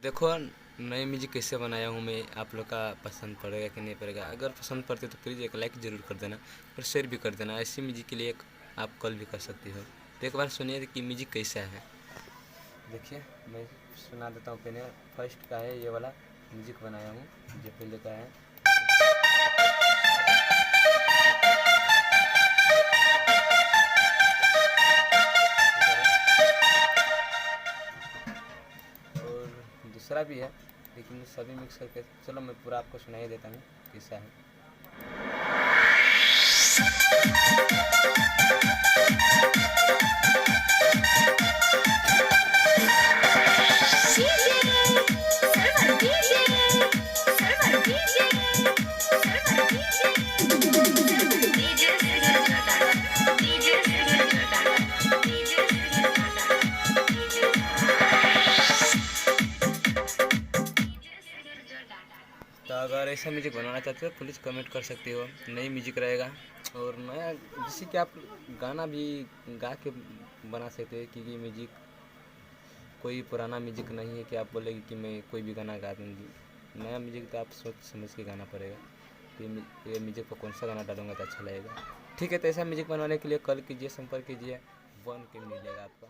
देखो नई म्यूजिक कैसे बनाया हूँ मैं, आप लोग का पसंद पड़ेगा कि नहीं पड़ेगा। अगर पसंद पड़ते तो प्लीज़ एक लाइक ज़रूर कर देना और शेयर भी कर देना। ऐसी म्यूजिक के लिए आप कॉल भी कर सकती हो। तो एक बार सुनिए कि म्यूजिक कैसा है। देखिए मैं सुना देता हूँ। पहले फर्स्ट का है, ये वाला म्यूजिक बनाया हूँ जो पहले का है। और दूसरा भी है, लेकिन सभी मिक्स करके चलो मैं पूरा आपको सुनाई देता हूँ कैसा है। तो अगर ऐसा म्यूजिक बनाना चाहते हो प्लीज़ कमेंट कर सकते हो। नई म्यूजिक रहेगा और नया, जिससे कि आप गाना भी गा के बना सकते हो। क्योंकि म्यूजिक कोई पुराना म्यूजिक नहीं है कि आप बोलेगी कि मैं कोई भी गाना गा दूँगी। नया म्यूजिक तो आप सोच समझ के गाना पड़ेगा कि ये म्यूजिक पर कौन सा गाना डालूंगा तो अच्छा लगेगा। ठीक है, तो ऐसा म्यूजिक बनाने के लिए कॉल कीजिए, संपर्क कीजिए। 1 के मिलेगा आपका।